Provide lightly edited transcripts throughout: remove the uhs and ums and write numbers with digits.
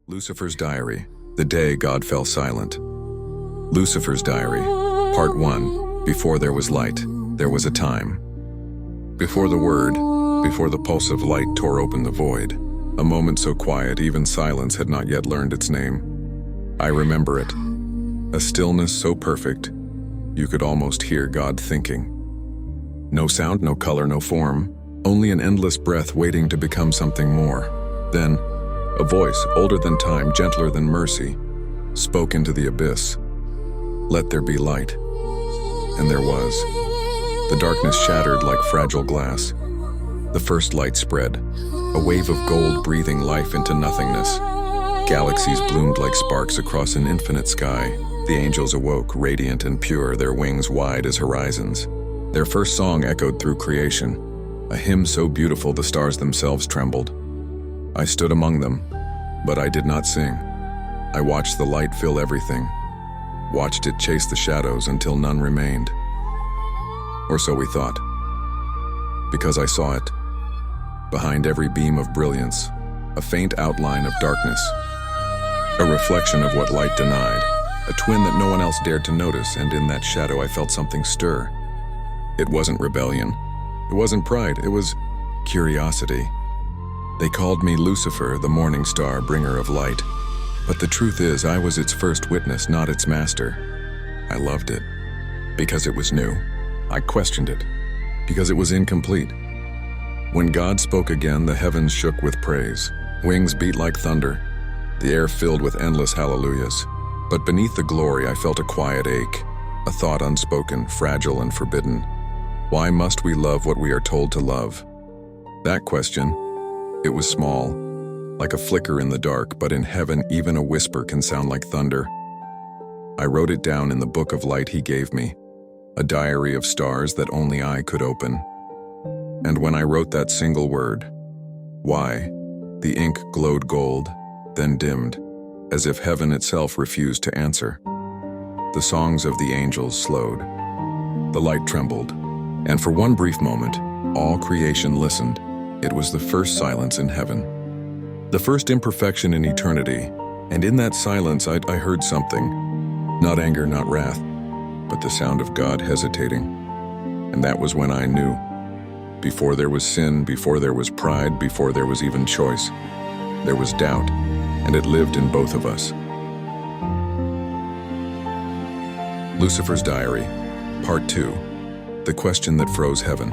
Lucifer's Diary, The Day God Fell Silent. Lucifer's Diary, Part 1, Before there was light, there was a time. Before the word, before the pulse of light tore open the void, a moment so quiet even silence had not yet learned its name. I remember it, a stillness so perfect, you could almost hear God thinking. No sound, no color, no form, only an endless breath waiting to become something more. Then, a voice, older than time, gentler than mercy, spoke into the abyss. Let there be light. And there was. The darkness shattered like fragile glass. The first light spread, a wave of gold breathing life into nothingness. Galaxies bloomed like sparks across an infinite sky. The angels awoke, radiant and pure, their wings wide as horizons. Their first song echoed through creation, a hymn so beautiful the stars themselves trembled. I stood among them, but I did not sing. I watched the light fill everything, watched it chase the shadows until none remained. Or so we thought, because I saw it. Behind every beam of brilliance, a faint outline of darkness, a reflection of what light denied, a twin that no one else dared to notice, and in that shadow I felt something stir. It wasn't rebellion, it wasn't pride, it was curiosity. They called me Lucifer, the morning star, bringer of light. But the truth is, I was its first witness, not its master. I loved it, because it was new. I questioned it, because it was incomplete. When God spoke again, the heavens shook with praise. Wings beat like thunder. The air filled with endless hallelujahs. But beneath the glory, I felt a quiet ache, a thought unspoken, fragile and forbidden. Why must we love what we are told to love? That question, it was small, like a flicker in the dark, but in heaven even a whisper can sound like thunder. I wrote it down in the book of light he gave me, a diary of stars that only I could open. And when I wrote that single word, why, the ink glowed gold, then dimmed, as if heaven itself refused to answer. The songs of the angels slowed. The light trembled, and for one brief moment, all creation listened. It was the first silence in heaven, the first imperfection in eternity, and in that silence I heard something, not anger, not wrath, but the sound of God hesitating. And that was when I knew. Before there was sin, before there was pride, before there was even choice, there was doubt, and it lived in both of us. Lucifer's Diary, Part 2, The Question That Froze Heaven.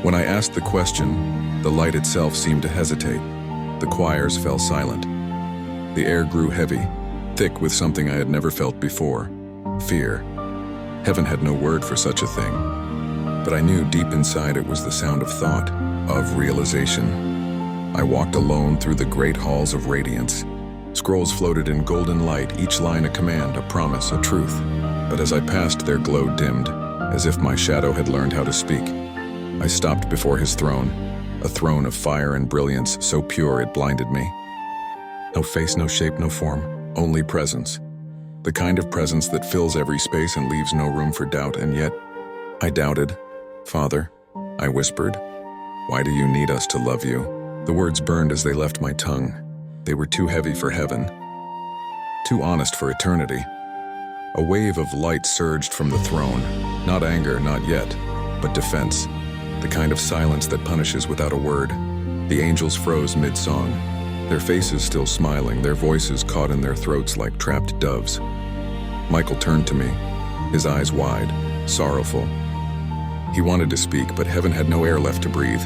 When I asked the question, the light itself seemed to hesitate. The choirs fell silent. The air grew heavy, thick with something I had never felt before, fear. Heaven had no word for such a thing, but I knew deep inside it was the sound of thought, of realization. I walked alone through the great halls of radiance. Scrolls floated in golden light, each line a command, a promise, a truth. But as I passed, their glow dimmed, as if my shadow had learned how to speak. I stopped before his throne, a throne of fire and brilliance so pure it blinded me. No face, no shape, no form, only presence. The kind of presence that fills every space and leaves no room for doubt, and yet I doubted. Father, I whispered, why do you need us to love you? The words burned as they left my tongue. They were too heavy for heaven, too honest for eternity. A wave of light surged from the throne, not anger, not yet, but defense. The kind of silence that punishes without a word. The angels froze mid-song, their faces still smiling, their voices caught in their throats like trapped doves. Michael turned to me, his eyes wide, sorrowful. He wanted to speak, but heaven had no air left to breathe.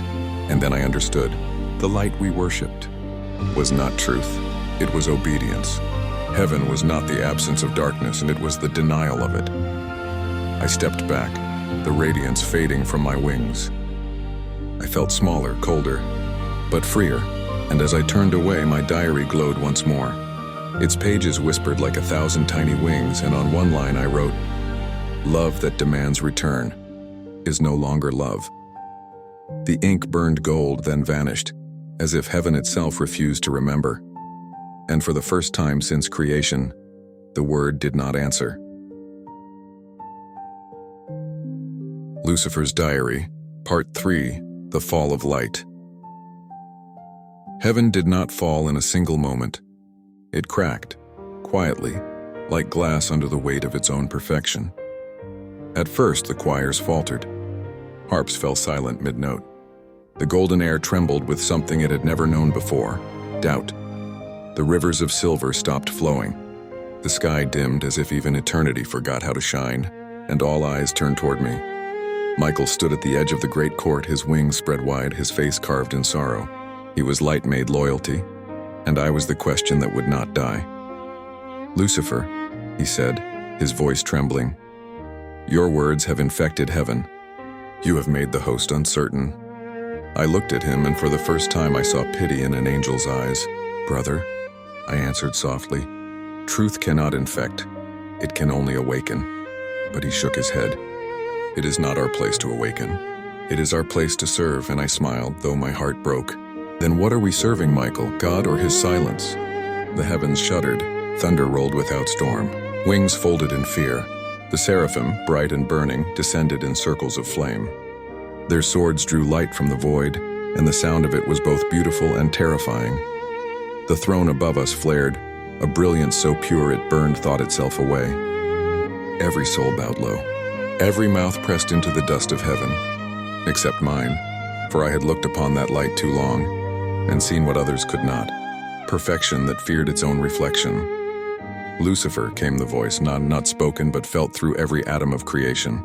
And then I understood. The light we worshipped was not truth, it was obedience. Heaven was not the absence of darkness, and it was the denial of it. I stepped back, the radiance fading from my wings. I felt smaller, colder, but freer, and as I turned away, my diary glowed once more. Its pages whispered like 1,000 tiny wings, and on one line I wrote, "Love that demands return is no longer love." The ink burned gold, then vanished, as if heaven itself refused to remember. And for the first time since creation, the word did not answer. Lucifer's Diary, Part 3, The Fall of Light. Heaven did not fall in a single moment. It cracked, quietly, like glass under the weight of its own perfection. At first, the choirs faltered. Harps fell silent mid-note. The golden air trembled with something it had never known before, doubt. The rivers of silver stopped flowing. The sky dimmed as if even eternity forgot how to shine, and all eyes turned toward me. Michael stood at the edge of the great court, his wings spread wide, his face carved in sorrow. He was light made loyalty, and I was the question that would not die. "Lucifer," he said, his voice trembling, "your words have infected heaven. You have made the host uncertain." I looked at him, and for the first time I saw pity in an angel's eyes. "Brother," I answered softly, "truth cannot infect, it can only awaken." But he shook his head. "It is not our place to awaken. It is our place to serve," and I smiled, though my heart broke. "Then what are we serving, Michael, God or his silence?" The heavens shuddered, thunder rolled without storm, wings folded in fear. The seraphim, bright and burning, descended in circles of flame. Their swords drew light from the void, and the sound of it was both beautiful and terrifying. The throne above us flared, a brilliance so pure it burned thought itself away. Every soul bowed low. Every mouth pressed into the dust of heaven, except mine, for I had looked upon that light too long, and seen what others could not, perfection that feared its own reflection. "Lucifer," came the voice, not spoken but felt through every atom of creation.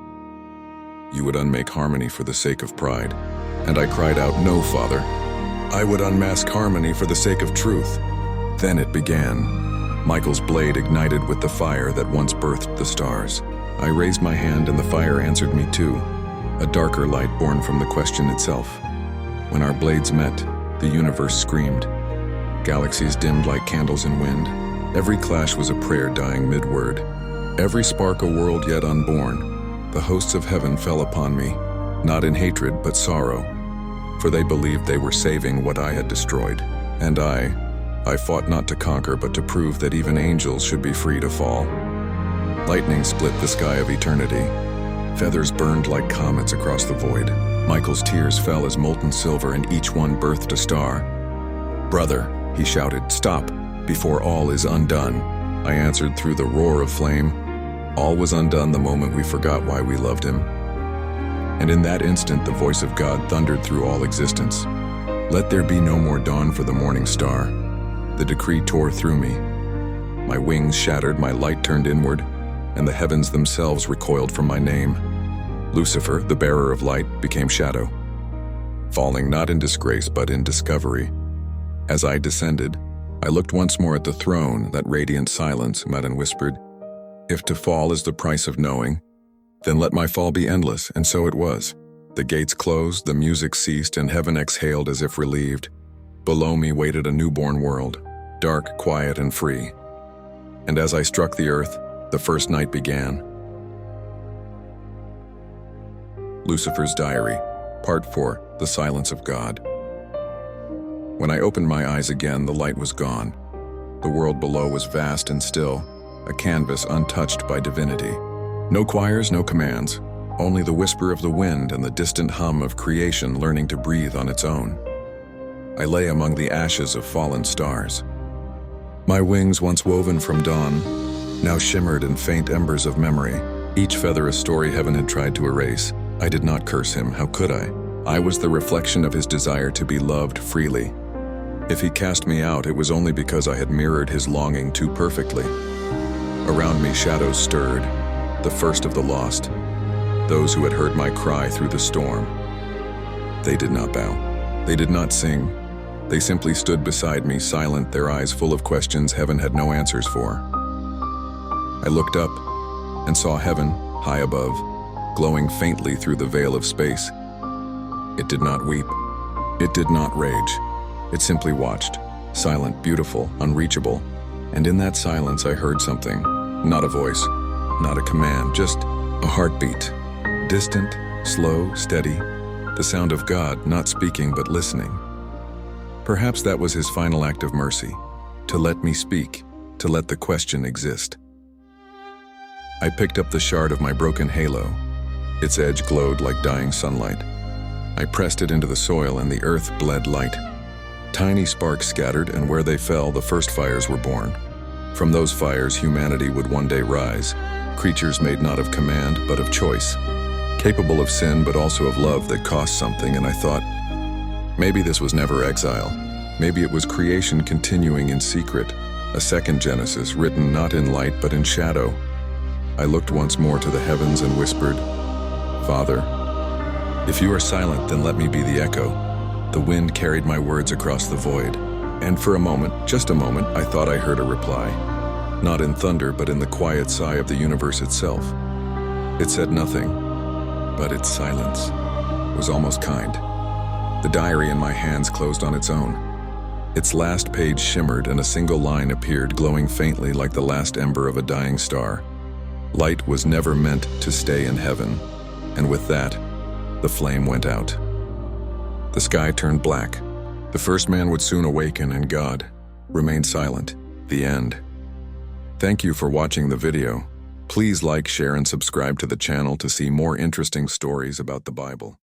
"You would unmake harmony for the sake of pride." And I cried out, "No, Father. I would unmask harmony for the sake of truth." Then it began. Michael's blade ignited with the fire that once birthed the stars. I raised my hand and the fire answered me too, a darker light born from the question itself. When our blades met, the universe screamed. Galaxies dimmed like candles in wind. Every clash was a prayer dying mid-word. Every spark a world yet unborn. The hosts of heaven fell upon me, not in hatred but sorrow, for they believed they were saving what I had destroyed. And I fought not to conquer but to prove that even angels should be free to fall. Lightning split the sky of eternity. Feathers burned like comets across the void. Michael's tears fell as molten silver, and each one birthed a star. "Brother," he shouted, "stop, before all is undone." I answered through the roar of flame. All was undone the moment we forgot why we loved him. And in that instant the voice of God thundered through all existence. "Let there be no more dawn for the morning star." The decree tore through me. My wings shattered, my light turned inward, and the heavens themselves recoiled from my name. Lucifer, the bearer of light, became shadow, falling not in disgrace but in discovery. As I descended, I looked once more at the throne, that radiant silence, met and whispered, "If to fall is the price of knowing, then let my fall be endless," and so it was. The gates closed, the music ceased, and heaven exhaled as if relieved. Below me waited a newborn world, dark, quiet, and free. And as I struck the earth, the first night began. Lucifer's Diary, Part 4, The Silence of God. When I opened my eyes again, the light was gone. The world below was vast and still, a canvas untouched by divinity. No choirs, no commands, only the whisper of the wind and the distant hum of creation learning to breathe on its own. I lay among the ashes of fallen stars. My wings, once woven from dawn, now shimmered in faint embers of memory, each feather a story heaven had tried to erase. I did not curse him, how could I? I was the reflection of his desire to be loved freely. If he cast me out, it was only because I had mirrored his longing too perfectly. Around me shadows stirred, the first of the lost, those who had heard my cry through the storm. They did not bow. They did not sing. They simply stood beside me, silent, their eyes full of questions heaven had no answers for. I looked up and saw heaven, high above, glowing faintly through the veil of space. It did not weep. It did not rage. It simply watched, silent, beautiful, unreachable. And in that silence I heard something. Not a voice, not a command, just a heartbeat. Distant, slow, steady. The sound of God, not speaking but listening. Perhaps that was his final act of mercy, to let me speak, to let the question exist. I picked up the shard of my broken halo. Its edge glowed like dying sunlight. I pressed it into the soil and the earth bled light. Tiny sparks scattered, and where they fell, the first fires were born. From those fires, humanity would one day rise, creatures made not of command, but of choice, capable of sin, but also of love that cost something. And I thought, maybe this was never exile. Maybe it was creation continuing in secret, a second Genesis written not in light, but in shadow. I looked once more to the heavens and whispered, Father, if you are silent, then let me be the echo. The wind carried my words across the void, and for a moment, just a moment, I thought I heard a reply. Not in thunder, but in the quiet sigh of the universe itself. It said nothing, but its silence was almost kind. The diary in my hands closed on its own. Its last page shimmered, and a single line appeared, glowing faintly like the last ember of a dying star. Light was never meant to stay in heaven, and with that, the flame went out. The sky turned black. The first man would soon awaken, and God remained silent. The end. Thank you for watching the video. Please like, share, and subscribe to the channel to see more interesting stories about the Bible.